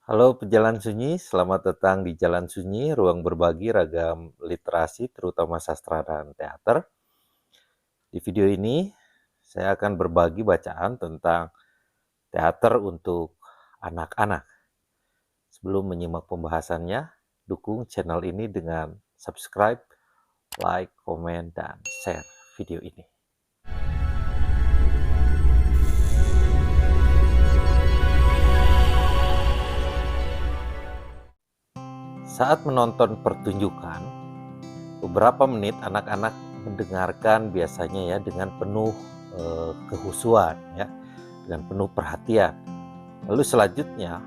Halo pejalan sunyi, selamat datang di Jalan Sunyi, ruang berbagi ragam literasi, terutama sastra dan teater. Di video ini, saya akan berbagi bacaan tentang teater untuk anak-anak. Sebelum menyimak pembahasannya, dukung channel ini dengan subscribe, like, komen, dan share video ini. Saat menonton pertunjukan, beberapa menit anak-anak mendengarkan biasanya ya dengan penuh kehusuan ya, dengan penuh perhatian. Lalu selanjutnya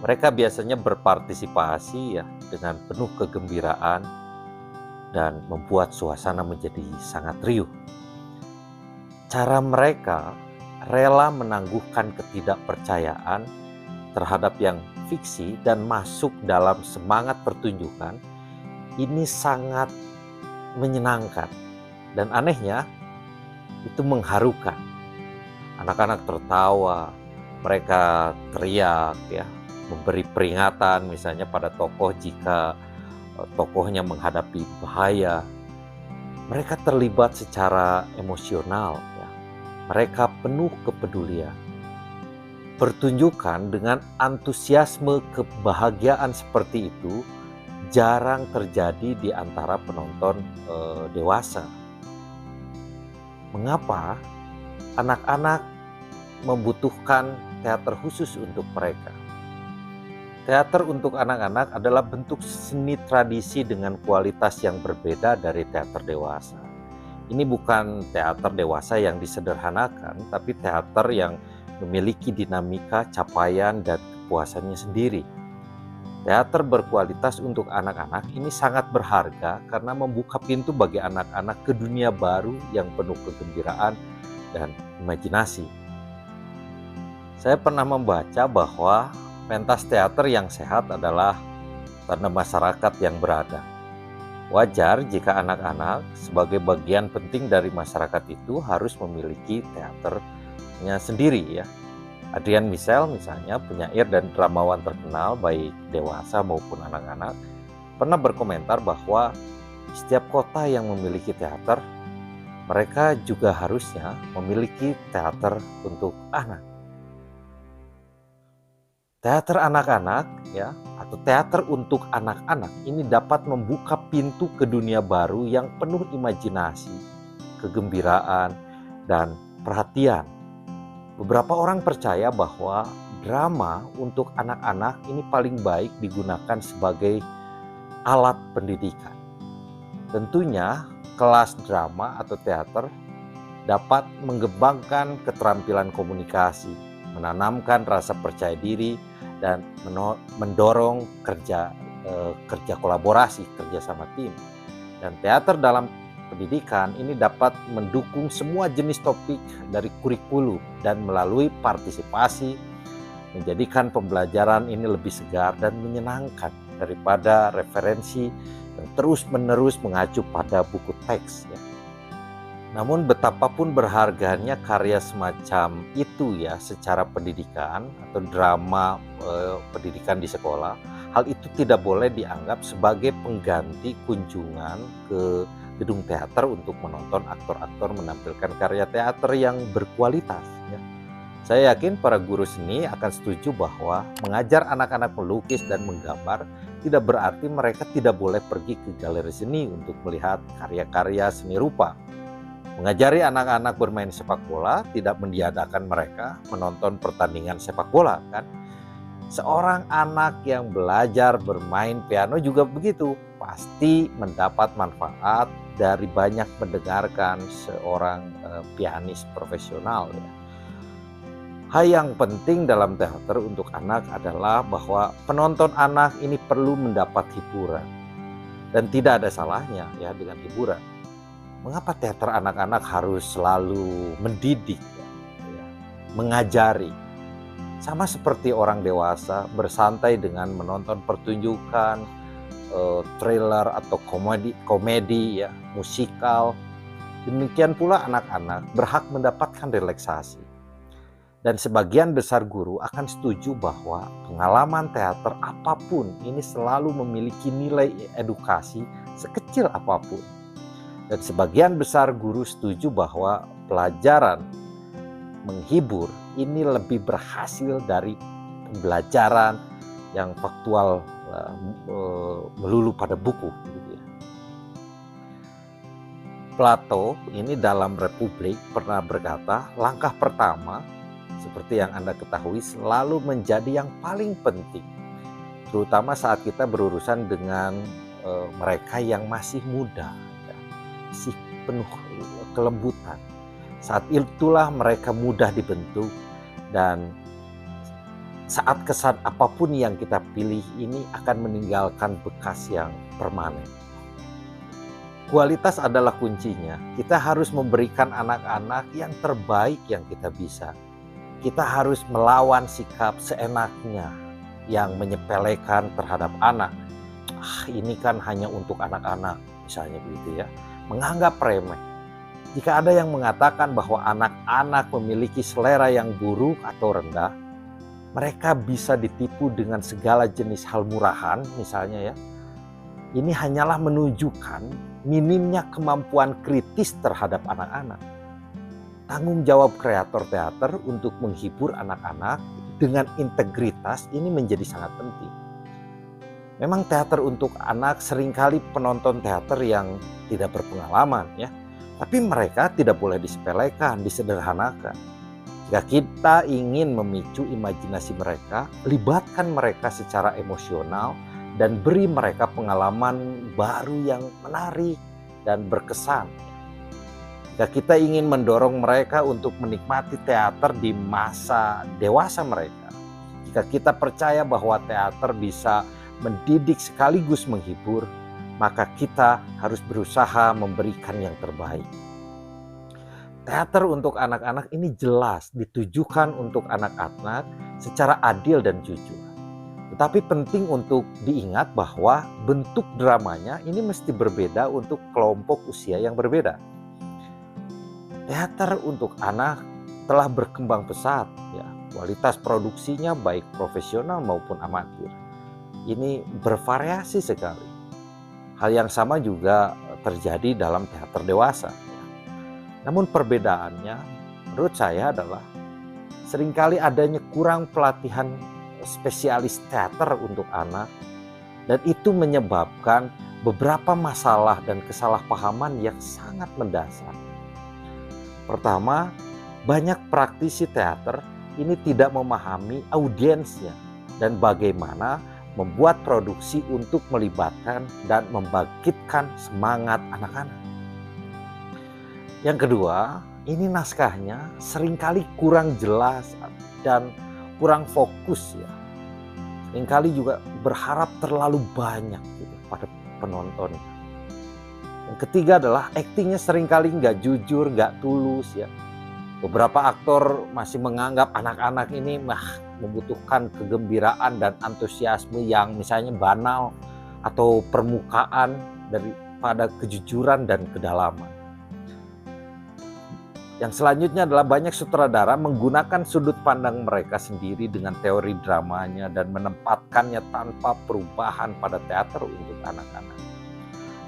mereka biasanya berpartisipasi ya dengan penuh kegembiraan dan membuat suasana menjadi sangat riuh. Cara mereka rela menangguhkan ketidakpercayaan terhadap yang fiksi dan masuk dalam semangat pertunjukan ini sangat menyenangkan dan anehnya itu mengharukan. Anak-anak tertawa, mereka teriak ya, memberi peringatan misalnya pada tokoh jika tokohnya menghadapi bahaya. Mereka terlibat secara emosional ya. Mereka penuh kepedulian. Pertunjukan dengan antusiasme kebahagiaan seperti itu jarang terjadi di antara penonton dewasa. Mengapa? Anak-anak membutuhkan teater khusus untuk mereka. Teater untuk anak-anak adalah bentuk seni tradisi dengan kualitas yang berbeda dari teater dewasa. Ini bukan teater dewasa yang disederhanakan, tapi teater yang memiliki dinamika, capaian, dan kepuasannya sendiri. Teater berkualitas untuk anak-anak ini sangat berharga karena membuka pintu bagi anak-anak ke dunia baru yang penuh kegembiraan dan imajinasi. Saya pernah membaca bahwa pentas teater yang sehat adalah tanda masyarakat yang beradab. Wajar jika anak-anak sebagai bagian penting dari masyarakat itu harus memiliki teaternya sendiri ya. Adrian Michel misalnya, penyair dan dramawan terkenal baik dewasa maupun anak-anak, pernah berkomentar bahwa setiap kota yang memiliki teater, mereka juga harusnya memiliki teater untuk anak. Teater anak-anak ya, atau teater untuk anak-anak ini dapat membuka pintu ke dunia baru yang penuh imajinasi, kegembiraan, dan perhatian. Beberapa orang percaya bahwa drama untuk anak-anak ini paling baik digunakan sebagai alat pendidikan. Tentunya kelas drama atau teater dapat mengembangkan keterampilan komunikasi, menanamkan rasa percaya diri, dan mendorong kerja kolaborasi, kerja sama tim. Dan teater dalam pendidikan ini dapat mendukung semua jenis topik dari kurikulum dan melalui partisipasi menjadikan pembelajaran ini lebih segar dan menyenangkan daripada referensi yang terus-menerus mengacu pada buku teks ya. Namun betapapun berharganya karya semacam itu ya secara pendidikan atau drama pendidikan di sekolah, hal itu tidak boleh dianggap sebagai pengganti kunjungan ke gedung teater untuk menonton aktor-aktor menampilkan karya teater yang berkualitas ya. Saya yakin para guru seni akan setuju bahwa mengajar anak-anak melukis dan menggambar tidak berarti mereka tidak boleh pergi ke galeri seni untuk melihat karya-karya seni rupa. Mengajari anak-anak bermain sepak bola tidak meniadakan mereka menonton pertandingan sepak bola kan. Seorang anak yang belajar bermain piano juga begitu, pasti mendapat manfaat dari banyak mendengarkan seorang pianis profesional ya. Hal yang penting dalam teater untuk anak adalah bahwa penonton anak ini perlu mendapat hiburan. Dan tidak ada salahnya ya dengan hiburan. Mengapa teater anak-anak harus selalu mendidik ya, mengajari? Sama seperti orang dewasa bersantai dengan menonton pertunjukan, trailer atau komedi ya, musikal. Demikian pula anak-anak berhak mendapatkan relaksasi. Dan sebagian besar guru akan setuju bahwa pengalaman teater apapun ini selalu memiliki nilai edukasi sekecil apapun. Dan sebagian besar guru setuju bahwa pelajaran menghibur ini lebih berhasil dari pembelajaran yang faktual melulu pada buku. Plato ini dalam Republik pernah berkata, langkah pertama seperti yang Anda ketahui selalu menjadi yang paling penting, terutama saat kita berurusan dengan mereka yang masih muda, masih penuh kelembutan. Saat itulah mereka mudah dibentuk, dan saat kesan apapun yang kita pilih ini akan meninggalkan bekas yang permanen. Kualitas adalah kuncinya. Kita harus memberikan anak-anak yang terbaik yang kita bisa. Kita harus melawan sikap seenaknya yang menyepelekan terhadap anak. Ini kan hanya untuk anak-anak, misalnya begitu ya. Menganggap remeh. Jika ada yang mengatakan bahwa anak-anak memiliki selera yang buruk atau rendah, mereka bisa ditipu dengan segala jenis hal murahan misalnya ya. Ini hanyalah menunjukkan minimnya kemampuan kritis terhadap anak-anak. Tanggung jawab kreator teater untuk menghibur anak-anak dengan integritas ini menjadi sangat penting. Memang teater untuk anak seringkali penonton teater yang tidak berpengalaman ya. Tapi mereka tidak boleh disepelekan, disederhanakan. Jika kita ingin memicu imajinasi mereka, libatkan mereka secara emosional dan beri mereka pengalaman baru yang menarik dan berkesan. Jika kita ingin mendorong mereka untuk menikmati teater di masa dewasa mereka, jika kita percaya bahwa teater bisa mendidik sekaligus menghibur, maka kita harus berusaha memberikan yang terbaik. Teater untuk anak-anak ini jelas ditujukan untuk anak-anak secara adil dan jujur. Tetapi penting untuk diingat bahwa bentuk dramanya ini mesti berbeda untuk kelompok usia yang berbeda. Teater untuk anak telah berkembang pesat, ya. Kualitas produksinya baik profesional maupun amatir. Ini bervariasi sekali. Hal yang sama juga terjadi dalam teater dewasa. Namun perbedaannya menurut saya adalah seringkali adanya kurang pelatihan spesialis teater untuk anak, dan itu menyebabkan beberapa masalah dan kesalahpahaman yang sangat mendasar. Pertama, banyak praktisi teater ini tidak memahami audiensnya dan bagaimana membuat produksi untuk melibatkan dan membangkitkan semangat anak-anak. Yang kedua, ini naskahnya seringkali kurang jelas dan kurang fokus ya. Seringkali juga berharap terlalu banyak gitu pada penonton. Yang ketiga adalah aktingnya seringkali nggak jujur, nggak tulus ya. Beberapa aktor masih menganggap anak-anak ini membutuhkan kegembiraan dan antusiasme yang misalnya banal atau permukaan daripada kejujuran dan kedalaman. Yang selanjutnya adalah banyak sutradara menggunakan sudut pandang mereka sendiri dengan teori dramanya dan menempatkannya tanpa perubahan pada teater untuk anak-anak.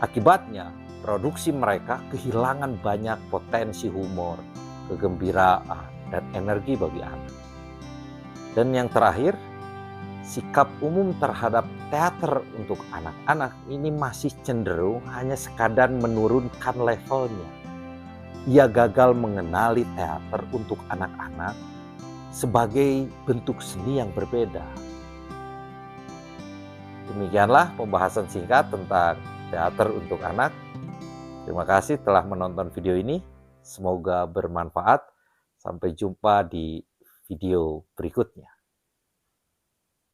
Akibatnya, produksi mereka kehilangan banyak potensi humor, kegembiraan, dan energi bagi anak. Dan yang terakhir, sikap umum terhadap teater untuk anak-anak ini masih cenderung hanya sekadar menurunkan levelnya. Ia gagal mengenali teater untuk anak-anak sebagai bentuk seni yang berbeda. Demikianlah pembahasan singkat tentang teater untuk anak. Terima kasih telah menonton video ini. Semoga bermanfaat. Sampai jumpa di video berikutnya.